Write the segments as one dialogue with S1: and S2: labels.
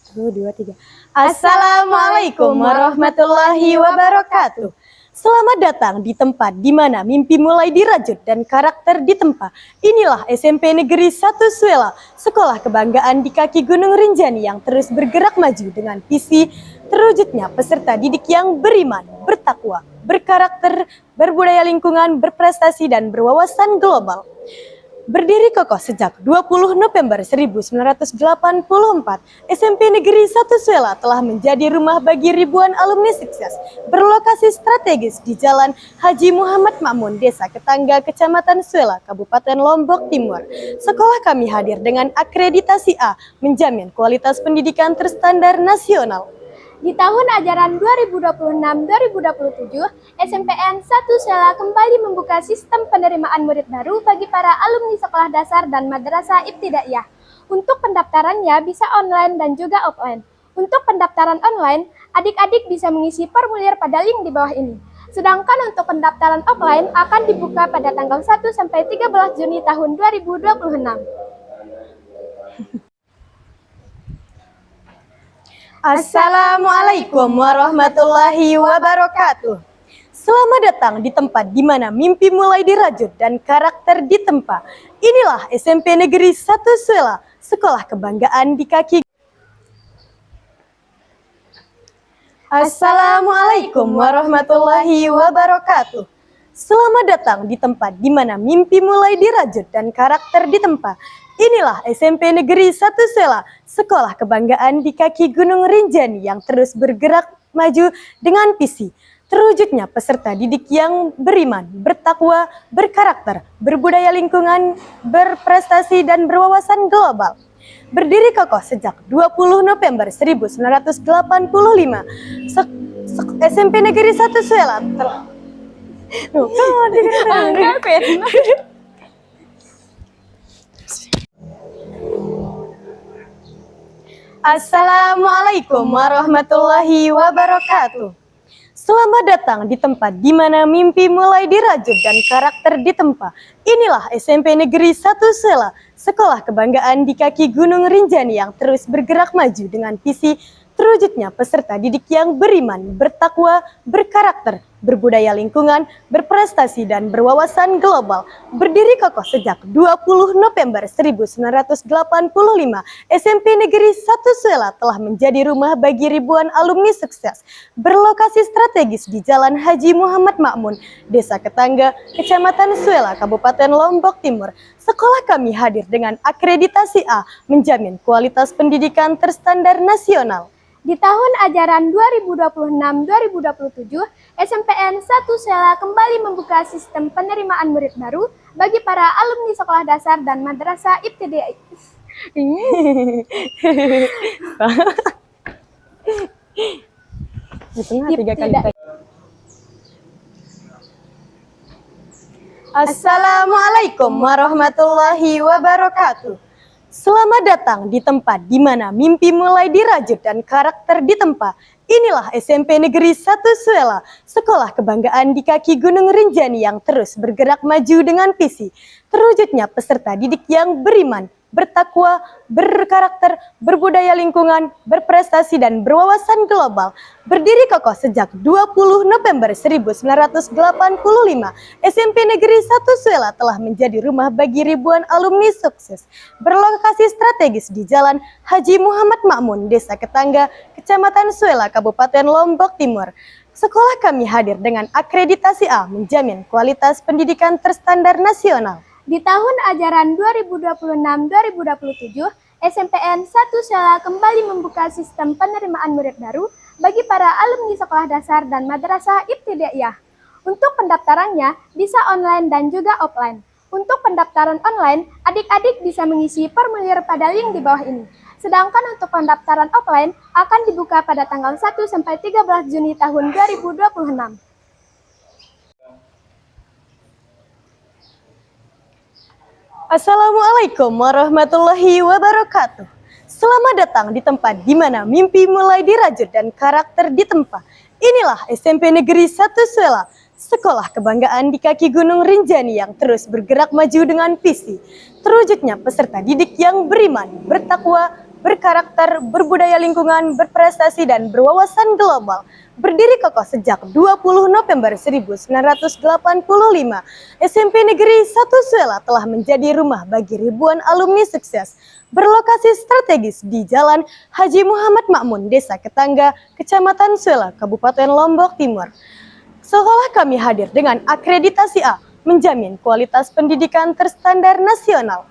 S1: Satu, dua, tiga. Assalamualaikum warahmatullahi wabarakatuh. Selamat datang di tempat di mana mimpi mulai dirajut dan karakter ditempa. Inilah SMP Negeri 1 Suela, sekolah kebanggaan di kaki Gunung Rinjani yang terus bergerak maju dengan visi terwujudnya peserta didik yang beriman, bertakwa, berkarakter, berbudaya lingkungan, berprestasi, dan berwawasan global. Berdiri kokoh sejak 20 November 1984, SMP Negeri 1 Suela telah menjadi rumah bagi ribuan alumni sukses. Berlokasi strategis di Jalan Haji Muhammad Ma'mun, Desa Ketangga, Kecamatan Suela, Kabupaten Lombok Timur. Sekolah kami hadir dengan akreditasi A, menjamin kualitas pendidikan terstandar nasional.
S2: Di tahun ajaran 2026-2027, SMPN 1 Suela kembali membuka sistem penerimaan murid baru bagi para alumni sekolah dasar dan madrasah ibtidaiyah. Untuk pendaftarannya bisa online dan juga offline. Untuk pendaftaran online, adik-adik bisa mengisi formulir pada link di bawah ini. Sedangkan untuk pendaftaran offline akan dibuka pada tanggal 1 sampai 13 Juni tahun 2026.
S1: Assalamualaikum warahmatullahi wabarakatuh. Selamat datang di tempat di mana mimpi mulai dirajut dan karakter ditempa. Inilah SMP Negeri 1 Suela, sekolah kebanggaan di kaki. Assalamualaikum warahmatullahi wabarakatuh. Selamat datang di tempat di mana mimpi mulai dirajut dan karakter ditempa. Inilah SMP Negeri 1 Suela, sekolah kebanggaan di kaki Gunung Rinjani yang terus bergerak maju dengan visi terwujudnya peserta didik yang beriman, bertakwa, berkarakter, berbudaya lingkungan, berprestasi, dan berwawasan global. Berdiri kokoh sejak 20 November 1985, SMP Negeri 1 Suela telah Assalamualaikum warahmatullahi wabarakatuh. Selamat datang di tempat di mana mimpi mulai dirajut dan karakter ditempa. Inilah SMP Negeri 1 Suela, sekolah kebanggaan di kaki Gunung Rinjani yang terus bergerak maju dengan visi terwujudnya peserta didik yang beriman, bertakwa, berkarakter, berbudaya lingkungan, berprestasi, dan berwawasan global. Berdiri kokoh sejak 20 November 1985, SMP Negeri 1 Suela telah menjadi rumah bagi ribuan alumni sukses. Berlokasi strategis di Jalan Haji Muhammad Ma'mun, Desa Ketangga, Kecamatan Suela, Kabupaten Lombok Timur. Sekolah kami hadir dengan akreditasi A, menjamin kualitas pendidikan terstandar nasional.
S2: Di tahun ajaran 2026-2027, SMPN 1 Suela kembali membuka sistem penerimaan murid baru bagi para alumni sekolah dasar dan madrasah ibtidaiyah.
S1: Assalamualaikum warahmatullahi wabarakatuh. Selamat datang di tempat di mana mimpi mulai dirajut dan karakter ditempa. Inilah SMP Negeri 1 Suela, sekolah kebanggaan di kaki Gunung Rinjani yang terus bergerak maju dengan visi terwujudnya peserta didik yang beriman, bertakwa, berkarakter, berbudaya lingkungan, berprestasi, dan berwawasan global. Berdiri kokoh sejak 20 November 1985, SMP Negeri 1 Suela telah menjadi rumah bagi ribuan alumni sukses. Berlokasi strategis di Jalan Haji Muhammad Ma'mun, Desa Ketangga, Kecamatan Suela, Kabupaten Lombok Timur. Sekolah kami hadir dengan akreditasi A, menjamin kualitas pendidikan terstandar nasional.
S2: Di tahun ajaran 2026-2027, SMPN 1 Suela kembali membuka sistem penerimaan murid baru bagi para alumni sekolah dasar dan madrasah ibtidaiyah. Untuk pendaftarannya bisa online dan juga offline. Untuk pendaftaran online, adik-adik bisa mengisi formulir pada link di bawah ini. Sedangkan untuk pendaftaran offline akan dibuka pada tanggal 1 sampai 13 Juni tahun 2026.
S1: Assalamualaikum warahmatullahi wabarakatuh. Selamat datang di tempat di mana mimpi mulai dirajut dan karakter ditempa. Inilah SMP Negeri 1 Suela, sekolah kebanggaan di kaki Gunung Rinjani yang terus bergerak maju dengan visi terwujudnya peserta didik yang beriman, bertakwa, berkarakter, berbudaya lingkungan, berprestasi, dan berwawasan global. Berdiri kokoh sejak 20 November 1985, SMP Negeri 1 Suela telah menjadi rumah bagi ribuan alumni sukses. Berlokasi strategis di Jalan Haji Muhammad Makmun, Desa Ketangga, Kecamatan Suela, Kabupaten Lombok Timur. Sekolah kami hadir dengan akreditasi A, menjamin kualitas pendidikan terstandar nasional.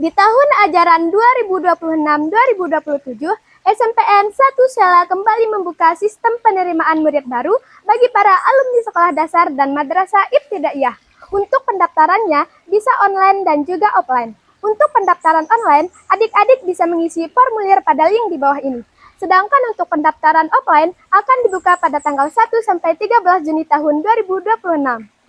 S2: Di tahun ajaran 2026-2027, SMPN 1 Suela kembali membuka sistem penerimaan murid baru bagi para alumni sekolah dasar dan madrasah ibtidaiyah. Untuk pendaftarannya bisa online dan juga offline. Untuk pendaftaran online, adik-adik bisa mengisi formulir pada link di bawah ini. Sedangkan untuk pendaftaran offline akan dibuka pada tanggal 1 sampai 13 Juni tahun 2026.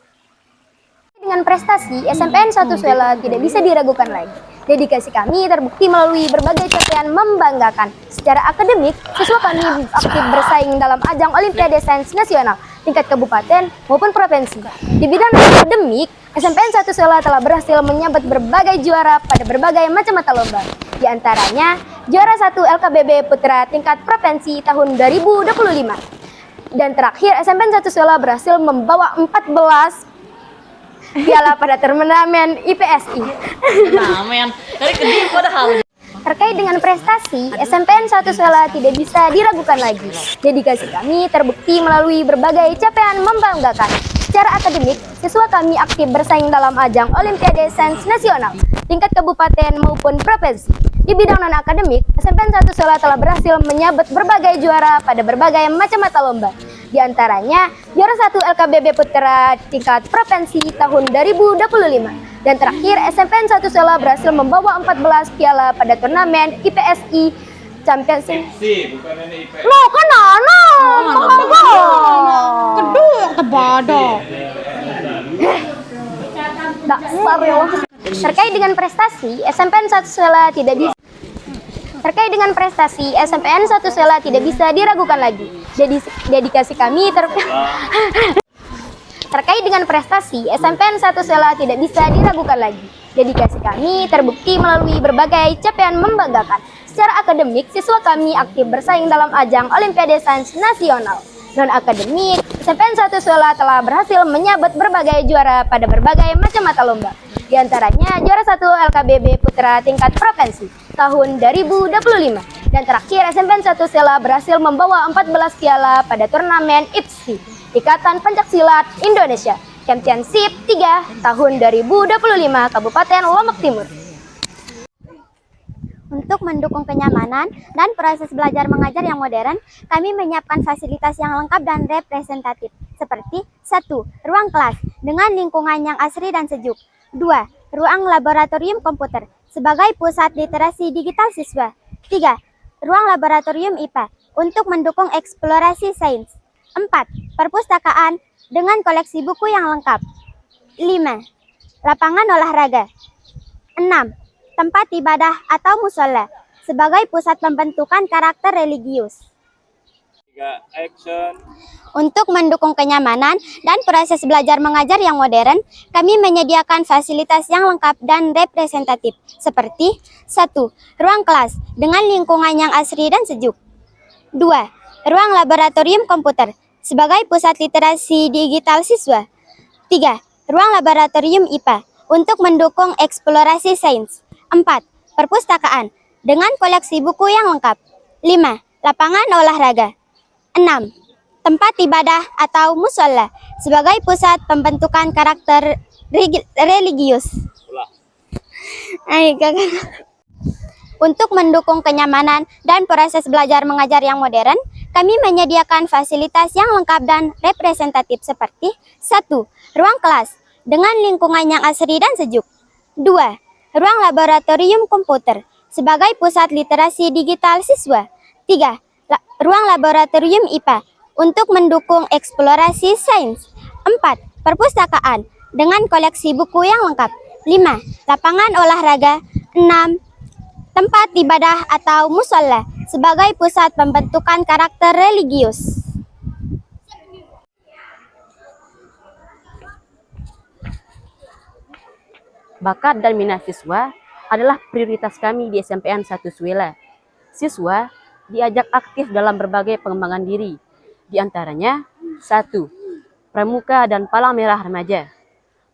S3: Dengan prestasi, SMPN 1 Suela tidak bisa diragukan lagi. Dedikasi kami terbukti melalui berbagai capaian membanggakan. Secara akademik, siswa kami aktif bersaing dalam ajang Olimpiade Sains Nasional, tingkat kabupaten maupun provinsi. Di bidang akademik, SMPN 1 Suela telah berhasil menyabet berbagai juara pada berbagai macam mata lomba. Di antaranya, juara 1 LKBB Putra tingkat provinsi tahun 2025. Dan terakhir, SMPN 1 Suela berhasil membawa 14 piala pada turnamen IPSI. Terkait dengan prestasi, SMPN 1 Suela tidak bisa diragukan lagi. Dedikasi kami terbukti melalui berbagai capaian membanggakan. Secara akademik, siswa kami aktif bersaing dalam ajang Olimpiade Sains Nasional, tingkat kabupaten maupun provinsi. Di bidang non-akademik, SMPN 1 Suela telah berhasil menyabet berbagai juara pada berbagai macam mata lomba. Di antaranya, juara 1 LKBB Putra tingkat provinsi tahun 2025. Dan terakhir, SMPN 1 Suela berhasil membawa 14 piala pada turnamen IPSI Championship.
S2: Lo kan kedua kepada.
S3: Dasar ya. Terkait dengan prestasi, SMPN 1 Suela tidak bisa diragukan lagi. Dedikasi kami Terkait dengan prestasi, SMPN 1 Suela tidak bisa diragukan lagi. Dedikasi kami terbukti melalui berbagai capaian membanggakan. Secara akademik, siswa kami aktif bersaing dalam ajang Olimpiade Sains Nasional. Non-akademik, SMPN 1 Suela telah berhasil menyabet berbagai juara pada berbagai macam mata lomba. Di antaranya juara 1 LKBB Putra tingkat provinsi tahun 2025. Dan terakhir, SMPN 1 Suela berhasil membawa 14 piala pada turnamen IPSI, Ikatan Pencaksilat Indonesia, Championship 3 tahun 2025 Kabupaten Lombok Timur.
S4: Untuk mendukung kenyamanan dan proses belajar mengajar yang modern, kami menyiapkan fasilitas yang lengkap dan representatif, seperti 1. Ruang kelas dengan lingkungan yang asri dan sejuk. 2. Ruang laboratorium komputer sebagai pusat literasi digital siswa. 3. Ruang laboratorium IPA untuk mendukung eksplorasi sains. 4. Perpustakaan dengan koleksi buku yang lengkap. 5. Lapangan olahraga. 6. Tempat ibadah atau musola sebagai pusat pembentukan karakter religius. Untuk mendukung kenyamanan dan proses belajar mengajar yang modern, kami menyediakan fasilitas yang lengkap dan representatif, seperti 1. Ruang kelas dengan lingkungan yang asri dan sejuk. 2. Ruang laboratorium komputer sebagai pusat literasi digital siswa. 3. Ruang laboratorium IPA untuk mendukung eksplorasi sains. 4. Perpustakaan dengan koleksi buku yang lengkap. 5. Lapangan olahraga. 6. Tempat ibadah atau musola sebagai pusat pembentukan karakter religius. Untuk mendukung kenyamanan dan proses belajar mengajar yang modern, kami menyediakan fasilitas yang lengkap dan representatif seperti 1. Ruang kelas dengan lingkungan yang asri dan sejuk. 2. Ruang laboratorium komputer sebagai pusat literasi digital siswa. 3. Ruang laboratorium IPA untuk mendukung eksplorasi sains. 4. Perpustakaan dengan koleksi buku yang lengkap. 5. Lapangan olahraga. 6. Tempat ibadah atau musola sebagai pusat pembentukan karakter religius.
S5: Bakat dan minat siswa adalah prioritas kami di SMPN 1 Suela. Siswa diajak aktif dalam berbagai pengembangan diri. Di antaranya, 1. Pramuka dan Palang Merah Remaja.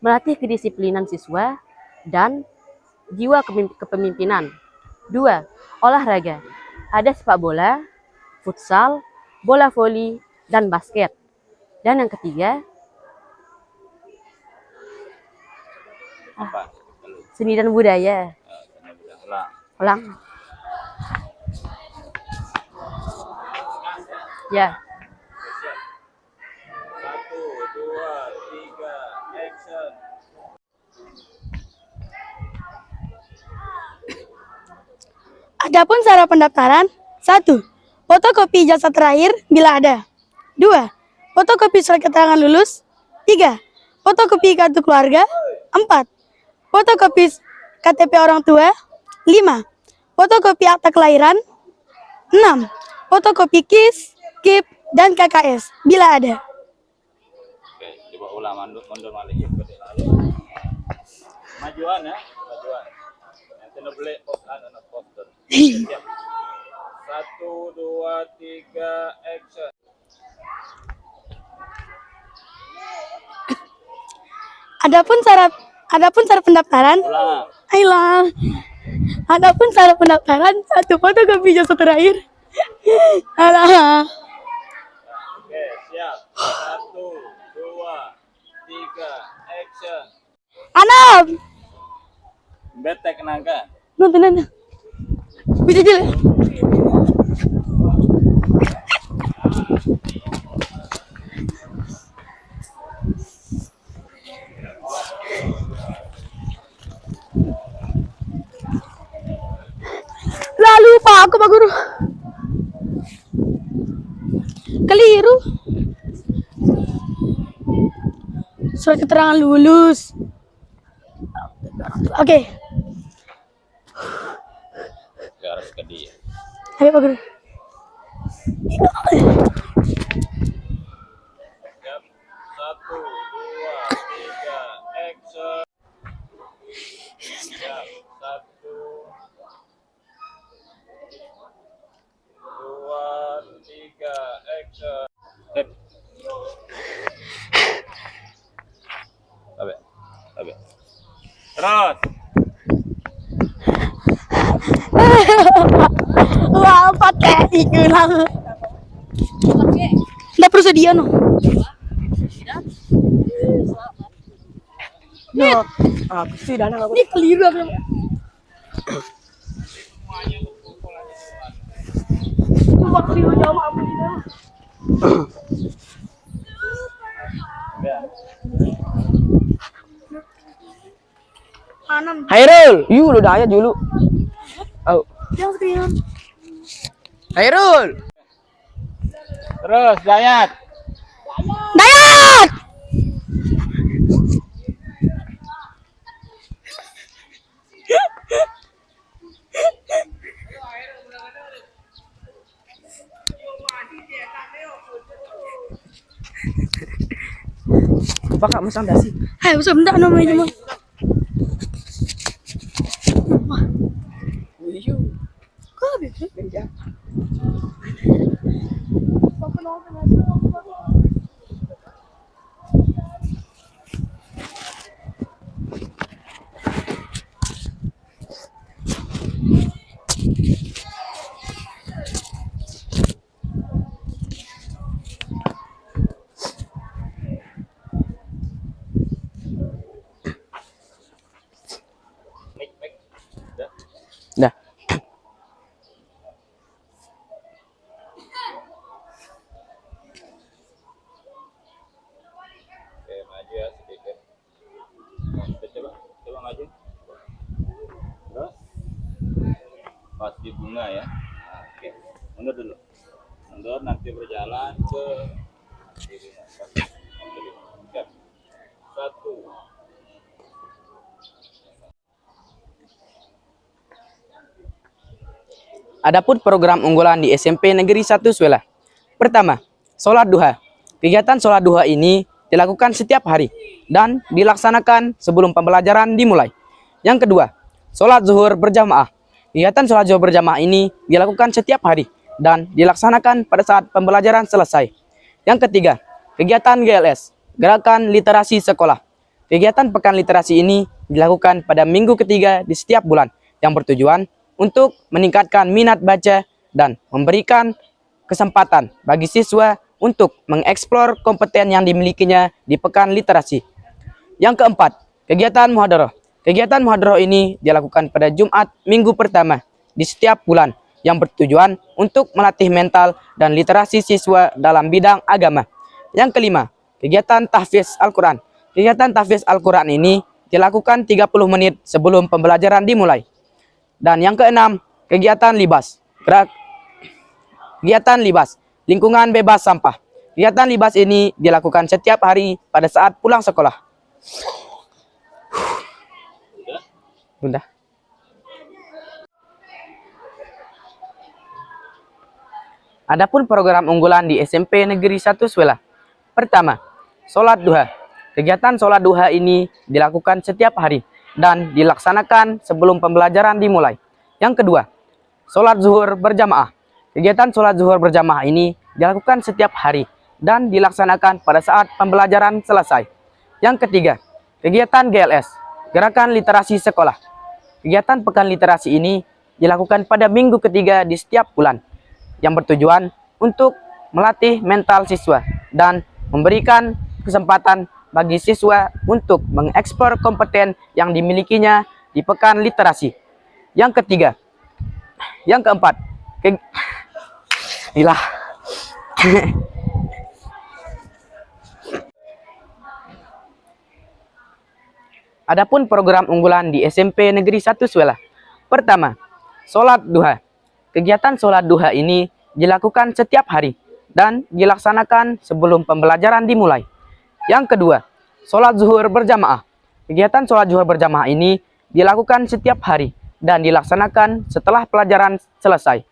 S5: Melatih kedisiplinan siswa dan jiwa kepemimpinan. 2. Olahraga. Ada sepak bola, futsal, bola voli, dan basket. Dan yang ketiga, seni dan budaya. Ulang. Ya.
S6: 1, 2, 3, action.
S1: Adapun cara pendaftaran, 1. Fotokopi ijazah terakhir bila ada. 2. Fotokopi surat keterangan lulus. 3. Fotokopi kartu keluarga. 4. Fotokopi KTP orang tua. 5. Fotokopi akta kelahiran. 6. Fotokopi KIS, KIP, dan KKS bila ada.
S6: Oke, coba ulang mundur balik ikut lalu. Majuan ya, majuan. Nanti beli anak poster. Siap. 1, 2, 3, action.
S1: Adapun cara pendaftaran.
S6: Ulang.
S1: Ayolah. Adapun cara pendaftaran, 1. Fotokopi ijazah terakhir. Alah.
S6: Oke, siap. 1, 2, 3, action.
S1: Anam.
S6: Betek nangka.
S1: Nonton. Bisa jelas. Lalu Pak Guru. Keliru. Surat keterangan lulus. Oke.
S6: Harus ke dia.
S1: Ayo Pak Guru.
S6: Siap. 1, 2, 3, action. Siap. 1, 2, 3, action. Sip. Tabe. Terus.
S1: Wah, pakai ikulan. Nggak perlu sedia no. No, aku sih dana nggak. Ini keliru aku. Waktu jawab apa ini?
S7: Hairul, yuk lu daya dulu. Oh.
S1: Yang screen.
S7: Hairul.
S6: Terus, Dayat.
S1: Dayat!
S7: Bapak musang dasi.
S1: Hai, sebentar namanya mah. Kok bisa?
S6: Mik. Udah.
S7: Dah.
S6: Oke, maju ya sedikit. Coba maju. Terus. Pas di bunga ya. Nah, oke. Mundur dulu. Mundur nanti berjalan ke kiri. Siap. 1.
S7: Adapun program unggulan di SMP Negeri 1 Suela. Pertama, sholat duha. Kegiatan sholat duha ini dilakukan setiap hari dan dilaksanakan sebelum pembelajaran dimulai. Yang kedua, sholat zuhur berjamaah. Kegiatan sholat zuhur berjamaah ini dilakukan setiap hari dan dilaksanakan pada saat pembelajaran selesai. Yang ketiga, kegiatan GLS, Gerakan Literasi Sekolah. Kegiatan Pekan Literasi ini dilakukan pada minggu ketiga di setiap bulan yang bertujuan untuk meningkatkan minat baca dan memberikan kesempatan bagi siswa untuk mengeksplor kompeten yang dimilikinya di Pekan Literasi. Yang keempat, kegiatan muhadharah. Kegiatan muhadharah ini dilakukan pada Jumat minggu pertama di setiap bulan yang bertujuan untuk melatih mental dan literasi siswa dalam bidang agama. Yang kelima, kegiatan tahfiz Al-Quran. Kegiatan tahfiz Al-Quran ini dilakukan 30 menit sebelum pembelajaran dimulai. Dan yang keenam, kegiatan libas. Kegiatan libas, lingkungan bebas sampah. Kegiatan libas ini dilakukan setiap hari pada saat pulang sekolah. Udah. Adapun program unggulan di SMP Negeri 1 Suela. Pertama, sholat duha. Kegiatan sholat duha ini dilakukan setiap hari dan dilaksanakan sebelum pembelajaran dimulai. Yang kedua, sholat zuhur berjamaah. Kegiatan sholat zuhur berjamaah ini dilakukan setiap hari dan dilaksanakan pada saat pembelajaran selesai. Yang ketiga, kegiatan GLS, Gerakan Literasi Sekolah. Kegiatan Pekan Literasi ini dilakukan pada minggu ketiga di setiap bulan yang bertujuan untuk melatih mental siswa dan memberikan kesempatan bagi siswa untuk mengeksplor kompeten yang dimilikinya di Pekan Literasi. Yang ketiga, yang keempat, Adapun program unggulan di SMP Negeri 1 Suela. Pertama, sholat duha. Kegiatan sholat duha ini dilakukan setiap hari dan dilaksanakan sebelum pembelajaran dimulai. Yang kedua, sholat zuhur berjamaah. Kegiatan sholat zuhur berjamaah ini dilakukan setiap hari dan dilaksanakan setelah pelajaran selesai.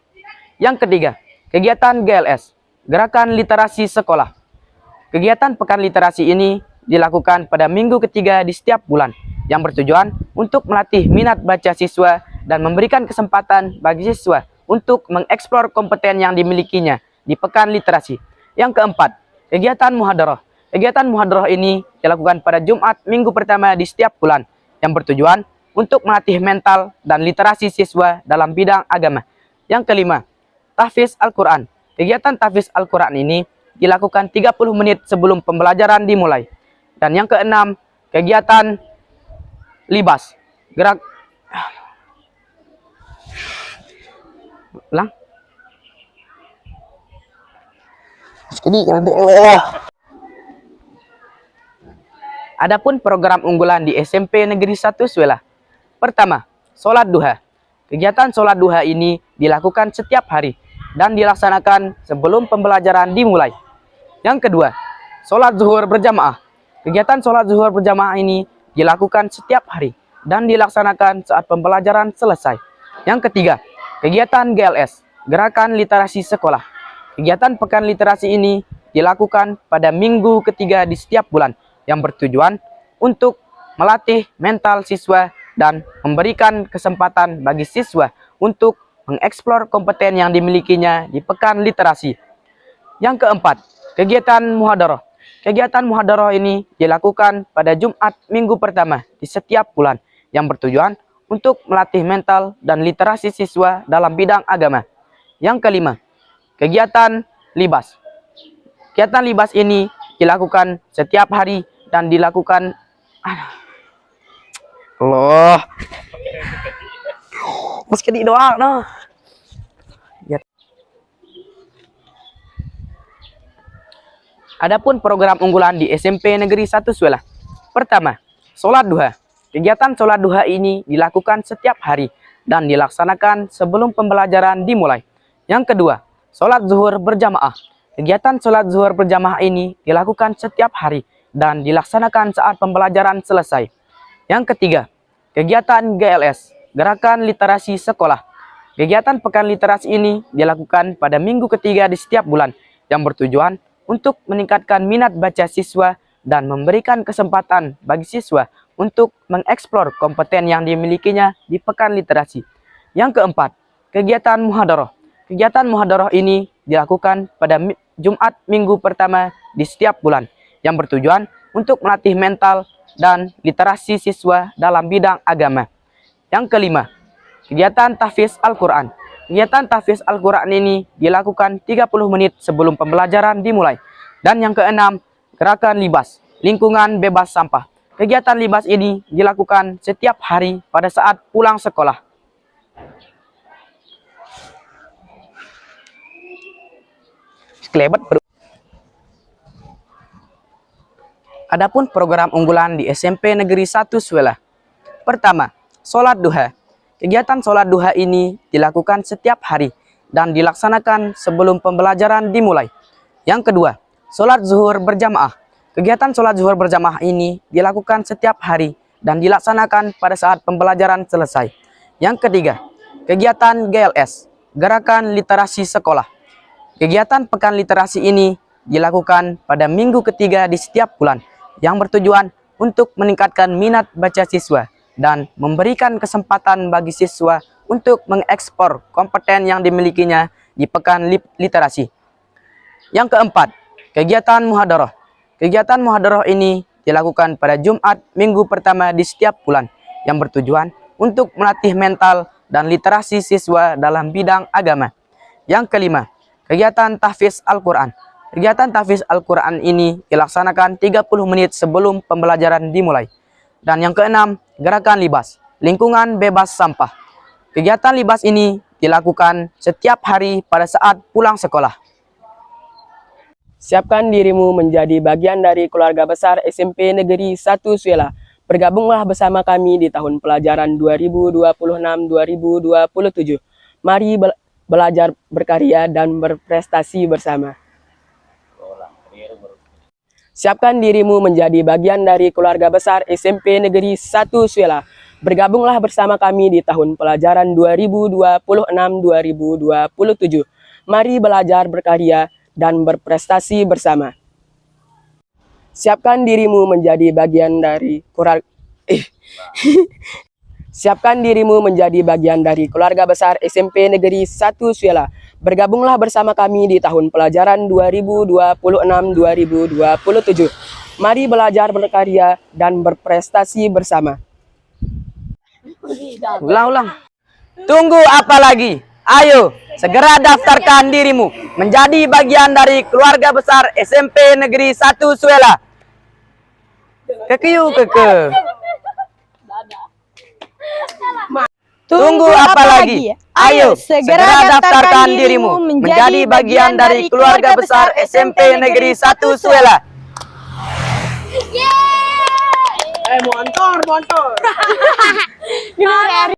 S7: Yang ketiga, kegiatan GLS, Gerakan Literasi Sekolah. Kegiatan Pekan Literasi ini dilakukan pada minggu ketiga di setiap bulan yang bertujuan untuk melatih minat baca siswa dan memberikan kesempatan bagi siswa untuk mengeksplor kompeten yang dimilikinya di Pekan Literasi. Yang keempat, kegiatan muhadharah. Kegiatan muhadharah ini dilakukan pada Jumat minggu pertama di setiap bulan yang bertujuan untuk melatih mental dan literasi siswa dalam bidang agama. Yang kelima, tahfiz Al-Quran. Kegiatan tahfiz Al-Quran ini dilakukan 30 menit sebelum pembelajaran dimulai. Dan yang keenam, kegiatan libas. Adapun program unggulan di SMP Negeri 1 Suela. Pertama, sholat duha. Kegiatan sholat duha ini dilakukan setiap hari dan dilaksanakan sebelum pembelajaran dimulai. Yang kedua, sholat zuhur berjamaah. Kegiatan sholat zuhur berjamaah ini dilakukan setiap hari dan dilaksanakan saat pembelajaran selesai. Yang ketiga, kegiatan GLS, Gerakan Literasi Sekolah. Kegiatan Pekan Literasi ini dilakukan pada minggu ketiga di setiap bulan yang bertujuan untuk melatih mental siswa dan memberikan kesempatan bagi siswa untuk mengeksplor kompeten yang dimilikinya di Pekan Literasi. Yang keempat, kegiatan muhadharah. Kegiatan muhadharah ini dilakukan pada Jumat minggu pertama di setiap bulan yang bertujuan untuk melatih mental dan literasi siswa dalam bidang agama. Yang kelima, kegiatan libas. Kegiatan libas ini dilakukan setiap hari dan dilakukan Allah. Meski di doang noh. Adapun program unggulan di SMP Negeri 1 Suela. Pertama, sholat duha. Kegiatan sholat duha ini dilakukan setiap hari dan dilaksanakan sebelum pembelajaran dimulai. Yang kedua, sholat zuhur berjamaah. Kegiatan sholat zuhur berjamaah ini dilakukan setiap hari dan dilaksanakan saat pembelajaran selesai. Yang ketiga, kegiatan GLS, Gerakan Literasi Sekolah. Kegiatan Pekan Literasi ini dilakukan pada minggu ketiga di setiap bulan yang bertujuan untuk meningkatkan minat baca siswa dan memberikan kesempatan bagi siswa untuk mengeksplor kompeten yang dimilikinya di Pekan Literasi. Yang keempat, kegiatan muhadharah. Kegiatan muhadharah ini dilakukan pada Jumat minggu pertama di setiap bulan yang bertujuan untuk melatih mental dan literasi siswa dalam bidang agama. Yang kelima, kegiatan tahfiz Al-Quran. Kegiatan tahfiz Al-Quran ini dilakukan 30 menit sebelum pembelajaran dimulai. Dan yang keenam, gerakan libas, lingkungan bebas sampah. Kegiatan libas ini dilakukan setiap hari pada saat pulang sekolah. Adapun program unggulan di SMP Negeri 1 Suela. Pertama, sholat duha. Kegiatan sholat duha ini dilakukan setiap hari dan dilaksanakan sebelum pembelajaran dimulai. Yang kedua, sholat zuhur berjamaah. Kegiatan sholat zuhur berjamaah ini dilakukan setiap hari dan dilaksanakan pada saat pembelajaran selesai. Yang ketiga, kegiatan GLS, Gerakan Literasi Sekolah. Kegiatan Pekan Literasi ini dilakukan pada minggu ketiga di setiap bulan yang bertujuan untuk meningkatkan minat baca siswa dan memberikan kesempatan bagi siswa untuk mengekspor kompeten yang dimilikinya di Pekan Literasi. Yang keempat, kegiatan muhadharah. Kegiatan muhadharah ini dilakukan pada Jumat minggu pertama di setiap bulan yang bertujuan untuk melatih mental dan literasi siswa dalam bidang agama. Yang kelima, kegiatan tahfiz Al-Quran. Kegiatan tahfiz Al-Quran ini dilaksanakan 30 menit sebelum pembelajaran dimulai. Dan yang keenam, gerakan libas, lingkungan bebas sampah. Kegiatan libas ini dilakukan setiap hari pada saat pulang sekolah.
S8: Siapkan dirimu menjadi bagian dari keluarga besar SMP Negeri 1 Suela. Bergabunglah bersama kami di tahun pelajaran 2026-2027. Mari belajar, berkarya, dan berprestasi bersama. Siapkan dirimu menjadi bagian dari keluarga besar SMP Negeri 1 Suela. Bergabunglah bersama kami di tahun pelajaran 2026-2027. Mari belajar, berkarya, dan berprestasi bersama. Siapkan dirimu menjadi bagian dari Siapkan dirimu menjadi bagian dari keluarga besar SMP Negeri 1 Suela. Bergabunglah bersama kami di tahun pelajaran 2026-2027. Mari belajar, berkarya, dan berprestasi bersama.
S7: Ulang. Tunggu apa lagi? Ayo, segera daftarkan dirimu menjadi bagian dari keluarga besar SMP Negeri 1 Suela. Keke. Tunggu apa lagi? Ayo, segera daftarkan dirimu menjadi bagian dari keluarga besar SMP Negeri 1 Suela.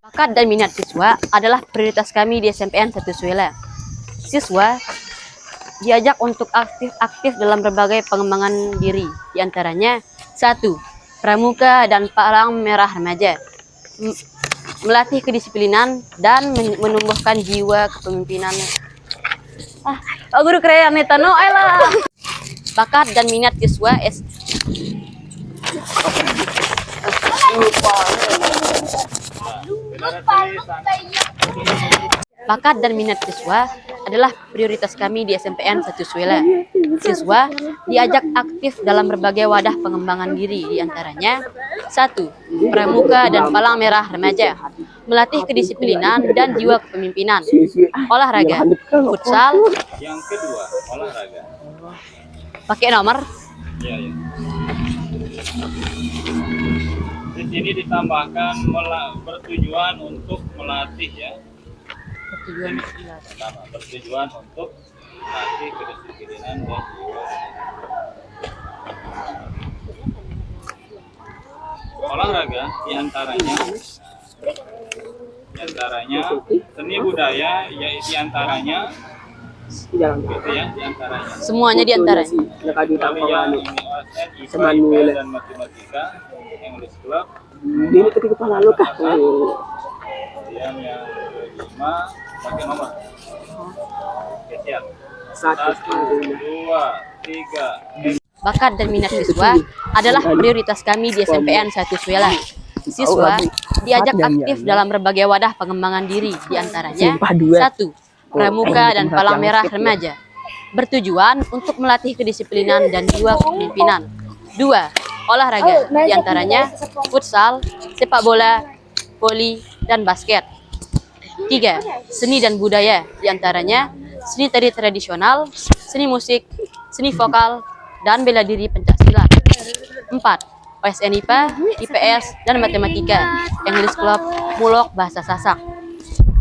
S5: Bakat dan minat siswa adalah prioritas kami di SMPN 1 Suela. Siswa diajak untuk aktif dalam berbagai pengembangan diri, diantaranya 1. Pramuka dan Palang Merah Remaja, melatih kedisiplinan dan menumbuhkan jiwa kepemimpinan. Pak Guru keren nih Tano, ayolah. Bakat dan minat siswa Bakat dan minat siswa adalah prioritas kami di SMPN 1 Suela. Siswa diajak aktif dalam berbagai wadah pengembangan diri, diantaranya 1. Pramuka dan Palang Merah Remaja, melatih kedisiplinan dan jiwa kepemimpinan. Olahraga, futsal.
S6: Yang kedua, olahraga.
S5: Pakai nomor.
S6: Iya. Di sini ditambahkan bertujuan untuk melatih ya. Bertujuan untuk melatih kedisiplinan dan jiwa. Olahraga diantaranya seni budaya, yaitu diantaranya gitu ya, diantaranya
S5: Semuanya diantaranya.
S6: tapi yang ini OSN, IPA dan matematika, English Club.
S8: Ini ke kepala lu kah?
S6: Kemudian yang kelima pakai nomor. Oke, siap. 1, 2, 3.
S5: Bakat dan minat siswa adalah prioritas kami di SMPN 1 Suela. Siswa diajak aktif dalam berbagai wadah pengembangan diri, diantaranya 1. Pramuka dan Palang Merah Remaja, bertujuan untuk melatih kedisiplinan dan jiwa kepemimpinan. 2. Olahraga, diantaranya futsal, sepak bola, voli, dan basket. 3. Seni dan budaya, diantaranya seni tari tradisional, seni musik, seni vokal, dan bela diri pencaksilat. 4. OSN IPA, IPS, dan matematika, English Club, Mulok, bahasa Sasak.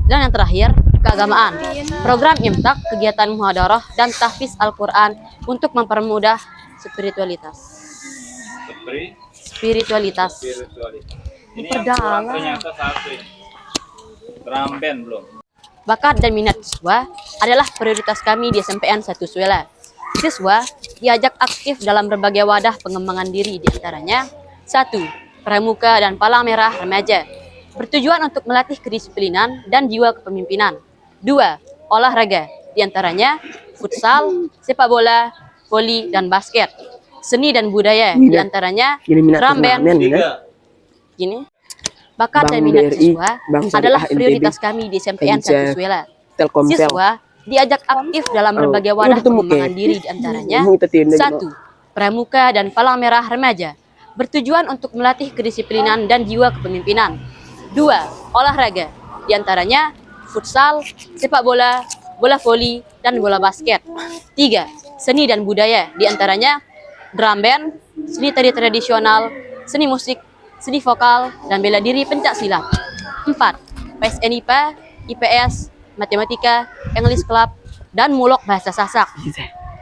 S5: Dan yang terakhir, keagamaan. Program IMTAK, kegiatan muhadarah dan tahfiz Al-Quran untuk mempermudah spiritualitas.
S6: Spiritualitas. Ini yang
S5: Perdalam.
S6: kurang ternyata satu ini. Drum band belum.
S5: Bakat dan minat siswa adalah prioritas kami di SMPN 1 Suela. Siswa diajak aktif dalam berbagai wadah pengembangan diri, diantaranya 1. Pramuka dan Palang Merah Remaja, bertujuan untuk melatih kedisiplinan dan jiwa kepemimpinan. 2. Olahraga, diantaranya futsal, sepak bola, voli, dan basket. Seni dan budaya, diantaranya drum band.
S6: 3.
S5: Bakat dan
S8: Bank
S5: minat
S8: BRI,
S5: siswa
S8: Bank
S5: adalah
S8: Syariah
S5: prioritas
S8: NTB,
S5: kami di SMPN 1 Suela.
S8: Telkomsel.
S5: Siswa diajak aktif dalam berbagai wadah pengembangan diri, diantaranya 1. Pramuka dan Palang Merah Remaja, bertujuan untuk melatih kedisiplinan dan jiwa kepemimpinan. 2. Olahraga, diantaranya futsal, sepak bola, bola voli, dan bola basket. 3. Seni dan budaya, diantaranya drum band, seni tari tradisional, seni musik, seni vokal, dan bela diri pencak silat. 4. PSN IPA, IPS, matematika, English Club, dan Mulok bahasa Sasak.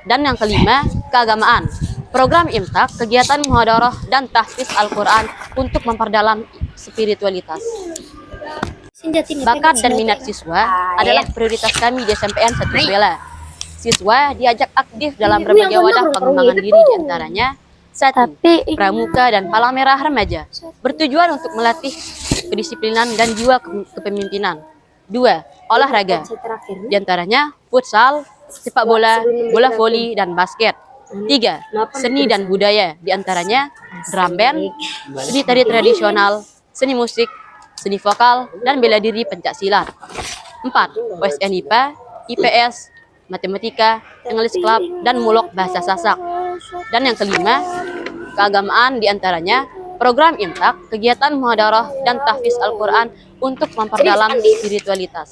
S5: Dan yang kelima, keagamaan. Program IMTAK, kegiatan muhadarah dan tahfiz Al-Quran untuk memperdalam spiritualitas. Bakat dan minat siswa adalah prioritas kami di SMPN 1 Suela. Siswa diajak aktif dalam berbagai wadah pengembangan diri, diantaranya 1. Pramuka dan Palang Merah Remaja, bertujuan untuk melatih kedisiplinan dan jiwa kepemimpinan. 2. Olahraga, diantaranya futsal, sepak bola, bola voli, dan basket. 3. Seni dan budaya, diantaranya drum band, seni tari tradisional, seni musik, seni vokal, dan bela diri pencak silat. 4. OSN IPA, IPS, matematika, English Club, dan Mulok bahasa Sasak. Dan yang kelima, keagamaan, diantaranya program IMTAK, kegiatan muhadarah dan tahfiz Al-Quran untuk memperdalam spiritualitas.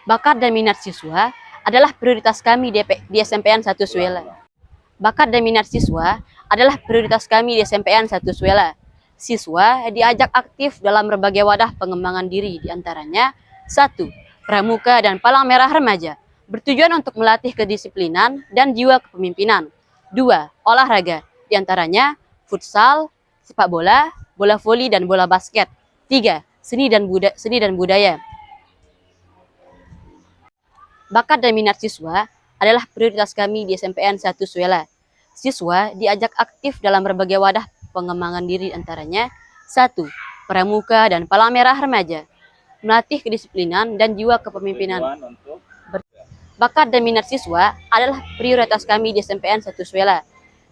S5: Bakat dan minat siswa adalah prioritas kami di SMPN 1 Suela. Bakat dan minat siswa adalah prioritas kami di SMPN 1 Suela. Siswa diajak aktif dalam berbagai wadah pengembangan diri, diantaranya 1. Pramuka dan Palang Merah Remaja, bertujuan untuk melatih kedisiplinan dan jiwa kepemimpinan. 2. Olahraga, diantaranya futsal, sepak bola, bola voli, dan bola basket. 3. Seni dan budaya. Bakat dan minat siswa adalah prioritas kami di SMPN 1 Suela. Siswa diajak aktif dalam berbagai wadah pengembangan diri, antaranya 1. Pramuka dan Palang Merah Remaja, melatih kedisiplinan dan jiwa kepemimpinan. Bakat dan minat siswa adalah prioritas kami di SMPN 1 Suela.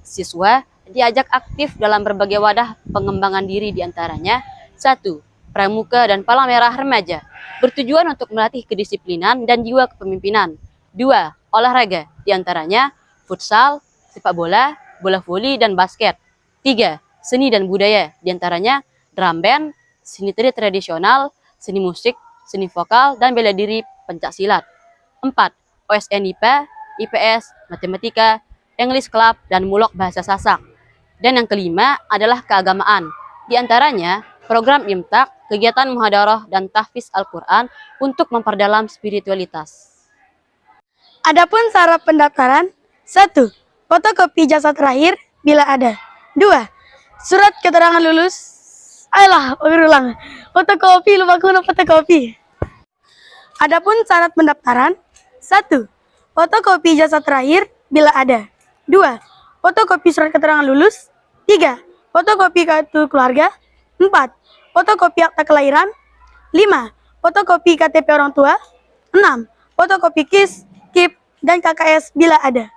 S5: Siswa diajak aktif dalam berbagai wadah pengembangan diri, diantaranya 1. Pramuka dan Palang Merah Remaja, bertujuan untuk melatih kedisiplinan dan jiwa kepemimpinan. 2. Olahraga, diantaranya futsal, sepak bola, bola voli, dan basket. 3. Seni dan budaya, diantaranya drum band, seni tari tradisional, seni musik, seni vokal, dan bela diri pencak silat. 4. OSN IPA, IPS, matematika, English Club, dan Mulok bahasa Sasak. Dan yang kelima adalah keagamaan, diantaranya program IMTAK, kegiatan muhadarah dan tahfiz Al-Quran untuk memperdalam spiritualitas.
S1: Adapun syarat pendaftaran: 1. Fotokopi ijazah terakhir bila ada. 2. Surat keterangan lulus. Ayolah, berulang. Fotokopi, lupa kuno fotokopi. Adapun syarat pendaftaran: 1. Fotokopi ijazah terakhir bila ada. 2. Fotokopi surat keterangan lulus. 3. Fotokopi kartu keluarga. 4. Fotokopi akta kelahiran. 5. Fotokopi KTP orang tua. 6. Fotokopi KIS, KIP, dan KKS bila ada.